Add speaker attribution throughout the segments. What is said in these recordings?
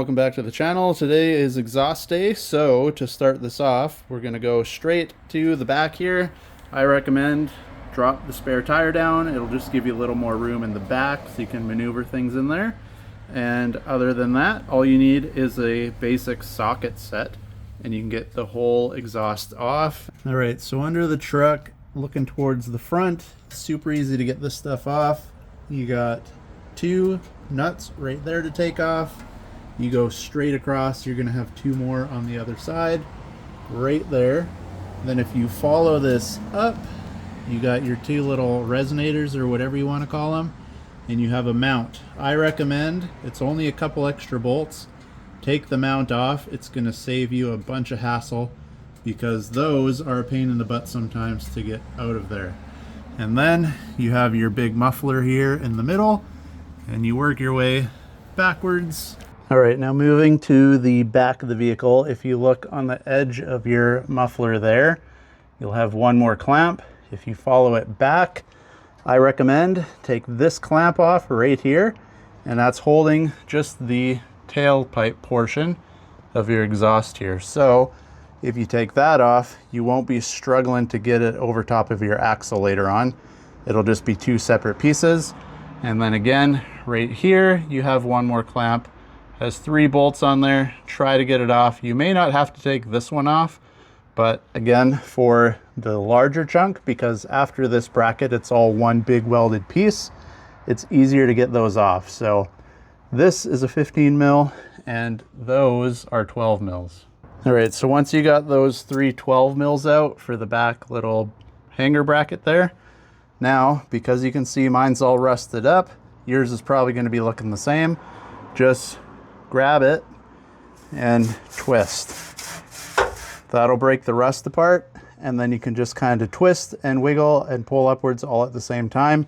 Speaker 1: welcome back to the channel. Today is exhaust day, so to start this off, we're going to go straight to the back here. I recommend drop the spare tire down. It'll just give you a little more room in the back so you can maneuver things in there. And other than that, all you need is a basic socket set and you can get the whole exhaust off. All right, so under the truck, looking towards the front, super easy to get this stuff off. You got two nuts right there to take off. You go straight across, you're gonna have two more on the other side right there. Then if you follow this up, you got your two little resonators or whatever you want to call them, and you have a mount. I recommend, it's only a couple extra bolts, take the mount off. It's gonna save you a bunch of hassle because those are a pain in the butt sometimes to get out of there. And then you have your big muffler here in the middle and you work your way backwards. All right, now moving to the back of the vehicle, if you look on the edge of your muffler there, you'll have one more clamp. If you follow it back, I recommend take this clamp off right here, and that's holding just the tailpipe portion of your exhaust here. So if you take that off, you won't be struggling to get it over top of your axle later on. It'll just be two separate pieces. And then again, right here, you have one more clamp. Has 3 bolts on there. Try to get it off. You may not have to take this one off, but again, for the larger chunk, because after this bracket, it's all one big welded piece, it's easier to get those off. So this is a 15 mil and those are 12 mils. All right, so once you got those 3 12 mils out for the back little hanger bracket there, now, because you can see mine's all rusted up, yours is probably gonna be looking the same. Just grab it and twist. That'll break the rust apart, and then you can just kind of twist and wiggle and pull upwards all at the same time.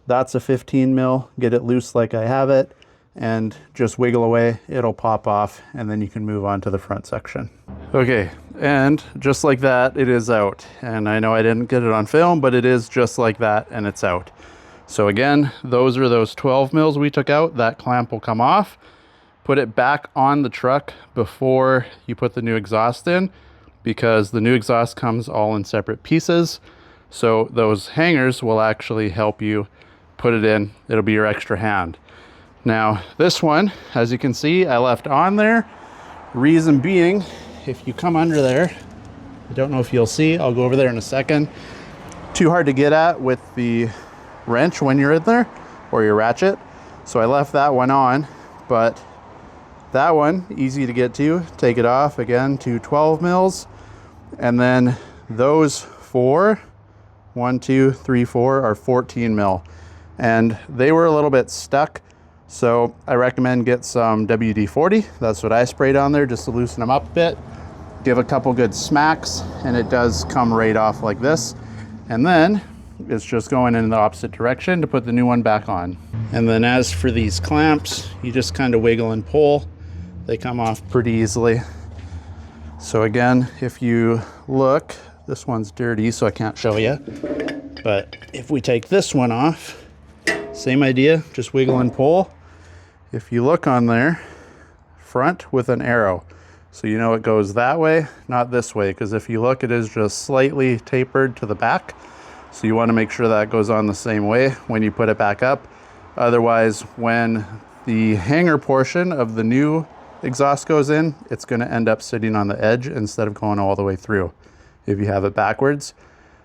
Speaker 1: That's a 15 mil. Get it loose like I have it and just wiggle away. It'll pop off and then you can move on to the front section. Okay, and just like that, it is out. And I know I didn't get it on film, but it is just like that and it's out. So again, those are those 12 mils we took out. That clamp will come off. Put it back on the truck before you put the new exhaust in, because the new exhaust comes all in separate pieces. So those hangers will actually help you put it in. It'll be your extra hand. Now this one, as you can see, I left on there. Reason being, if you come under there, I don't know if you'll see, I'll go over there in a second. Too hard to get at with the wrench when you're in there, or your ratchet. So I left that one on, but that one, easy to get to. Take it off again to 12 mils. And then those 4, 1, 2, 3, 4 are 14 mil. And they were a little bit stuck. So I recommend get some WD-40. That's what I sprayed on there just to loosen them up a bit. Give a couple good smacks and it does come right off like this. And then it's just going in the opposite direction to put the new one back on. And then as for these clamps, you just kind of wiggle and pull. They come off pretty easily. So again, if you look, this one's dirty, so I can't show you. But if we take this one off, same idea, just wiggle and pull. If you look on there, front with an arrow. So you know it goes that way, not this way, because if you look, it is just slightly tapered to the back. So you want to make sure that goes on the same way when you put it back up. Otherwise, when the hanger portion of the new exhaust goes in, it's going to end up sitting on the edge instead of going all the way through if you have it backwards.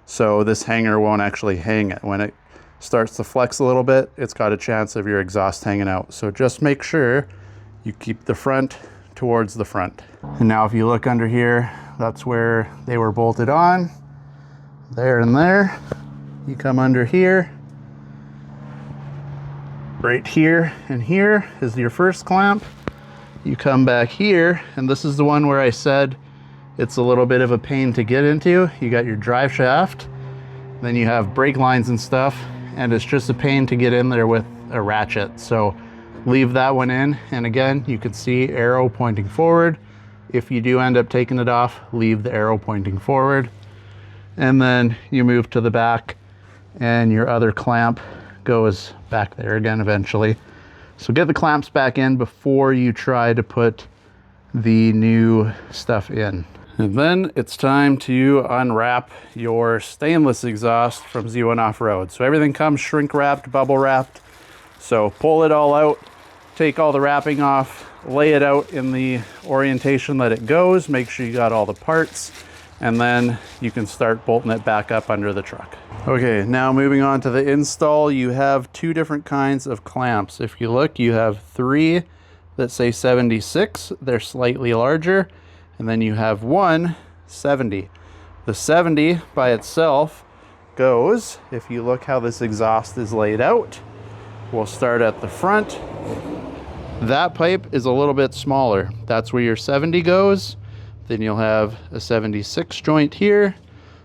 Speaker 1: So this hanger won't actually hang it. When it starts to flex a little bit, it's got a chance of your exhaust hanging out. So just make sure you keep the front towards the front. And now if you look under here, that's where they were bolted on, there and there. You come under here, right here and here is your first clamp. You come back here, and this is the one where I said it's a little bit of a pain to get into. You got your drive shaft, then you have brake lines and stuff, and it's just a pain to get in there with a ratchet. So leave that one in, and again, you can see arrow pointing forward. If you do end up taking it off, leave the arrow pointing forward. And then you move to the back, and your other clamp goes back there again eventually. So get the clamps back in before you try to put the new stuff in. And then it's time to unwrap your stainless exhaust from Z1 Off-Road. So everything comes shrink wrapped, bubble wrapped. So pull it all out, take all the wrapping off, lay it out in the orientation that it goes, make sure you got all the parts, and then you can start bolting it back up under the truck. Okay, now moving on to the install, you have two different kinds of clamps. If you look, you have three that say 76, they're slightly larger, and then you have one 70. The 70 by itself goes, if you look how this exhaust is laid out, we'll start at the front. That pipe is a little bit smaller. That's where your 70 goes. Then you'll have a 76 joint here,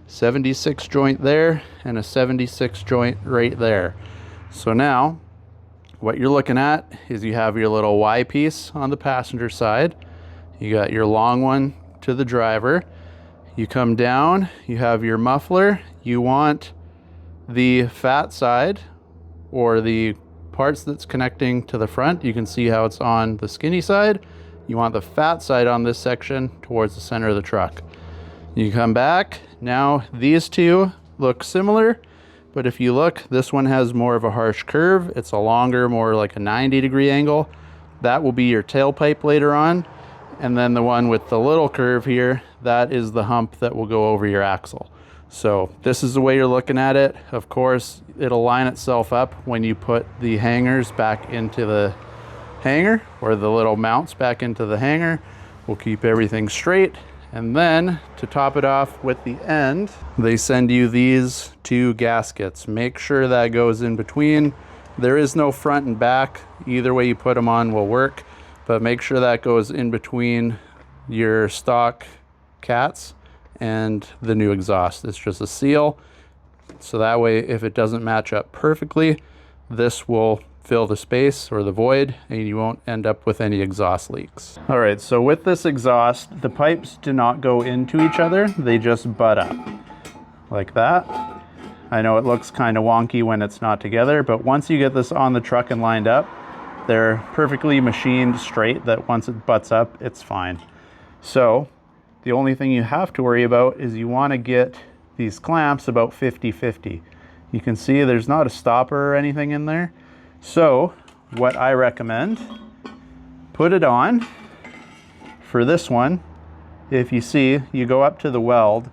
Speaker 1: 76 joint there, and a 76 joint right there. So now, what you're looking at is you have your little Y piece on the passenger side. You got your long one to the driver. You come down, you have your muffler. You want the fat side, or the parts that's connecting to the front. You can see how it's on the skinny side. You want the fat side on this section towards the center of the truck. You come back. Now these two look similar, but if you look, this one has more of a harsh curve. It's a longer, more like a 90-degree angle. That will be your tailpipe later on. And then the one with the little curve here, that is the hump that will go over your axle. So this is the way you're looking at it. Of course, it'll line itself up when you put the hangers back into the hanger, or the little mounts back into the hanger. We'll keep everything straight. And then to top it off with the end, they send you these two gaskets. Make sure that goes in between. There is no front and back. Either way you put them on will work, but make sure that goes in between your stock cats and the new exhaust. It's just a seal. So that way, if it doesn't match up perfectly, this will fill the space or the void, and you won't end up with any exhaust leaks. All right, so with this exhaust, the pipes do not go into each other. They just butt up like that. I know it looks kind of wonky when it's not together, but once you get this on the truck and lined up, they're perfectly machined straight, that once it butts up, it's fine. So the only thing you have to worry about is you want to get these clamps about 50-50. You can see there's not a stopper or anything in there. So what I recommend, put it on. For this one, if you see, you go up to the weld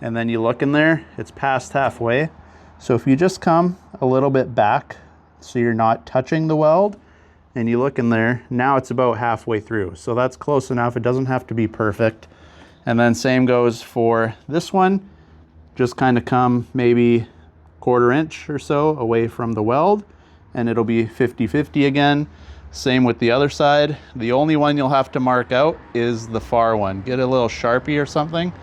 Speaker 1: and then you look in there, it's past halfway. So if you just come a little bit back so you're not touching the weld, and you look in there, now it's about halfway through. So that's close enough. It doesn't have to be perfect. And then same goes for this one. Just kind of come maybe 1/4 inch or so away from the weld, and it'll be 50-50 again. Same with the other side. The only one you'll have to mark out is the far one. Get a little Sharpie or something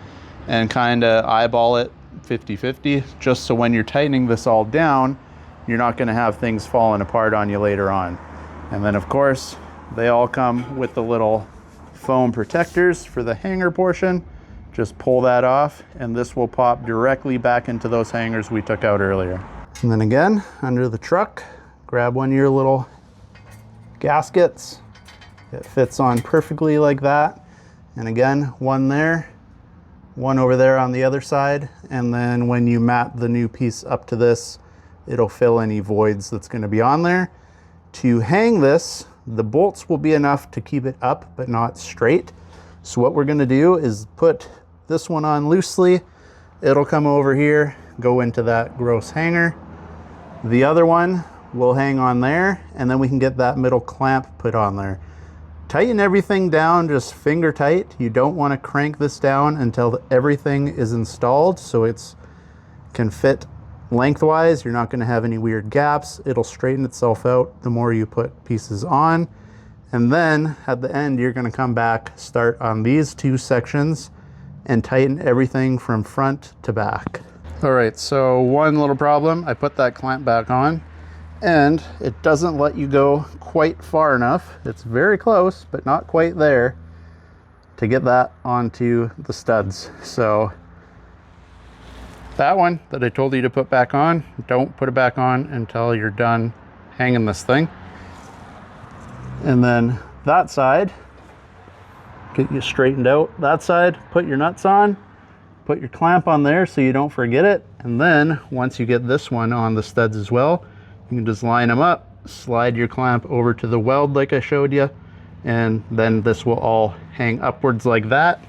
Speaker 1: and kind of eyeball it 50-50, just so when you're tightening this all down, you're not going to have things falling apart on you later on. And then of course, they all come with the little foam protectors for the hanger portion. Just pull that off, and this will pop directly back into those hangers we took out earlier. And then again, under the truck, grab one of your little gaskets. It fits on perfectly like that. And again, one there, one over there on the other side. And then when you mat the new piece up to this, it'll fill any voids that's going to be on there. To hang this, the bolts will be enough to keep it up but not straight. So what we're going to do is put this one on loosely. It'll come over here, go into that gross hanger. The other one will hang on there, and then we can get that middle clamp put on there. Tighten everything down just finger tight. You don't want to crank this down until everything is installed so it's can fit lengthwise. You're not going to have any weird gaps. It'll straighten itself out the more you put pieces on. And then at the end, you're going to come back, start on these two sections, and tighten everything from front to back. All right, so one little problem, I put that clamp back on and it doesn't let you go quite far enough. It's very close, but not quite there to get that onto the studs. So that one that I told you to put back on, don't put it back on until you're done hanging this thing. And then that side, get you straightened out. That side, put your nuts on, put your clamp on there so you don't forget it. And then once you get this one on the studs as well, you can just line them up, slide your clamp over to the weld like I showed you, and then this will all hang upwards like that.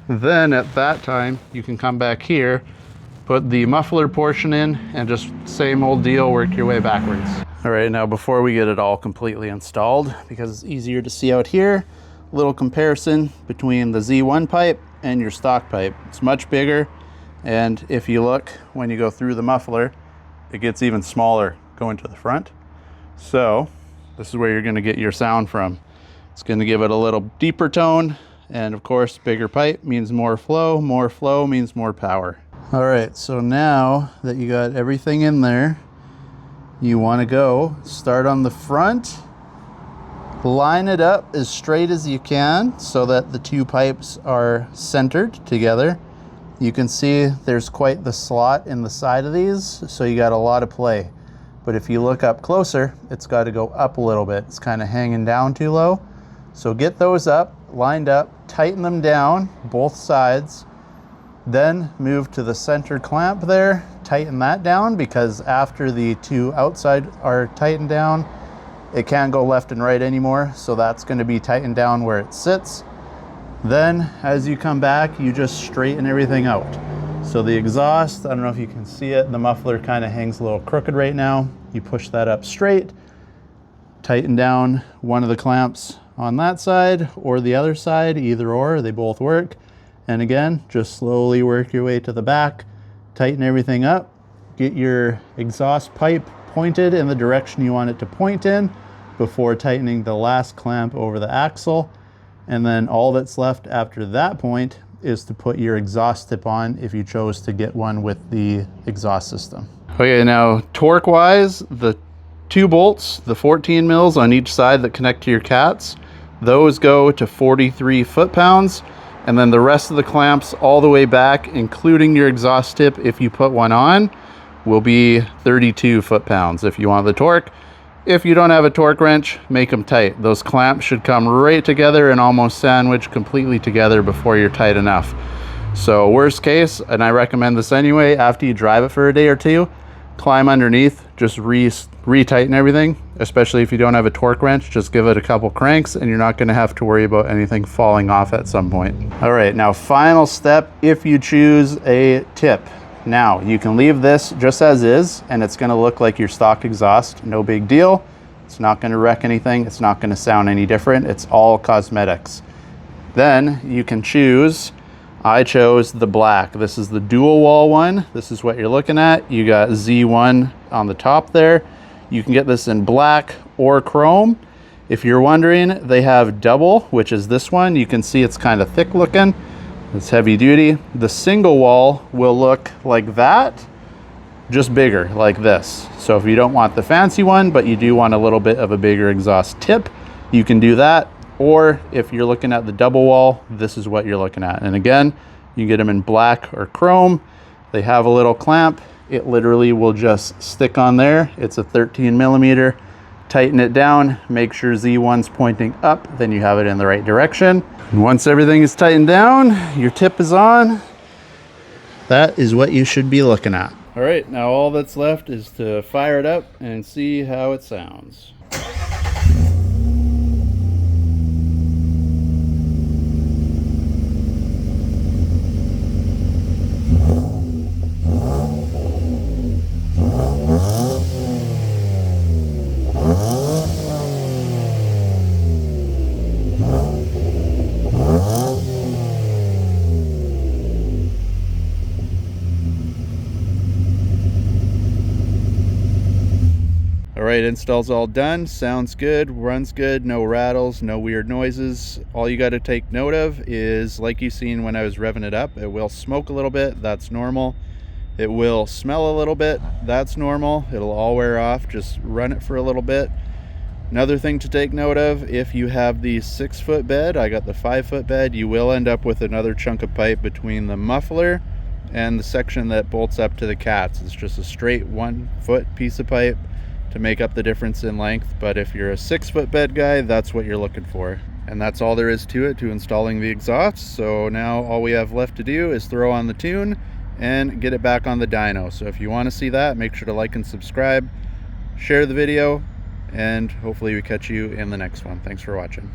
Speaker 1: Then at that time, you can come back here, put the muffler portion in, and just same old deal, work your way backwards. All right, now before we get it all completely installed, because it's easier to see out here, a little comparison between the Z1 pipe and your stock pipe. It's much bigger, and if you look, when you go through the muffler, it gets even smaller going to the front. So this is where you're gonna get your sound from. It's gonna give it a little deeper tone, and of course, bigger pipe means more flow means more power. All right, so now that you got everything in there, you wanna go start on the front, line it up as straight as you can so that the two pipes are centered together. You can see there's quite the slot in the side of these, so you got a lot of play. But if you look up closer, it's got to go up a little bit. It's kind of hanging down too low. So get those up, lined up, tighten them down, both sides. Then move to the center clamp there, tighten that down, because after the two outside are tightened down, it can't go left and right anymore. So that's going to be tightened down where it sits. Then as you come back, you just straighten everything out. So the exhaust, I don't know if you can see it, the muffler kind of hangs a little crooked right now. You push that up straight, tighten down one of the clamps on that side or the other side, either or, they both work. And again, just slowly work your way to the back, tighten everything up, get your exhaust pipe pointed in the direction you want it to point in before tightening the last clamp over the axle. And then all that's left after that point is to put your exhaust tip on if you chose to get one with the exhaust system. Okay, now torque wise, the two bolts, the 14 mils on each side that connect to your cats, those go to 43 foot-pounds, and then the rest of the clamps all the way back, including your exhaust tip if you put one on, will be 32 foot-pounds if you want the torque. If you don't have a torque wrench, make them tight. Those clamps should come right together and almost sandwich completely together before you're tight enough. So worst case, and I recommend this anyway, after you drive it for a day or two, climb underneath, just re-tighten everything, especially if you don't have a torque wrench. Just give it a couple cranks and you're not gonna have to worry about anything falling off at some point. All right, now final step, if you choose a tip. Now, you can leave this just as is, and it's gonna look like your stock exhaust, no big deal. It's not gonna wreck anything, it's not gonna sound any different, it's all cosmetics. Then you can choose, I chose the black. This is the dual wall one. This is what you're looking at. You got Z1 on the top there. You can get this in black or chrome. If you're wondering, they have double, which is this one. You can see it's kind of thick looking. It's heavy duty. The single wall will look like that, just bigger like this. So if you don't want the fancy one, but you do want a little bit of a bigger exhaust tip, you can do that. Or if you're looking at the double wall, this is what you're looking at. And again, you can get them in black or chrome. They have a little clamp. It literally will just stick on there. It's a 13 millimeter. Tighten it down, make sure Z1's pointing up, then you have it in the right direction. And once everything is tightened down, your tip is on, that is what you should be looking at. All right, now all that's left is to fire it up and see how it sounds. Alright, install's all done, sounds good, runs good, no rattles, no weird noises. All you got to take note of is, like you seen when I was revving it up, it will smoke a little bit, that's normal. It will smell a little bit, that's normal. It'll all wear off, just run it for a little bit. Another thing to take note of, if you have the 6-foot bed, I got the 5-foot bed, you will end up with another chunk of pipe between the muffler and the section that bolts up to the cats. It's just a straight 1-foot piece of pipe. to make up the difference in length, but if you're a 6-foot bed guy, that's what you're looking for. And that's all there is to it, to installing the exhaust. So now all we have left to do is throw on the tune and get it back on the dyno. So if you want to see that, make sure to like and subscribe, share the video, and hopefully we catch you in the next one. Thanks for watching.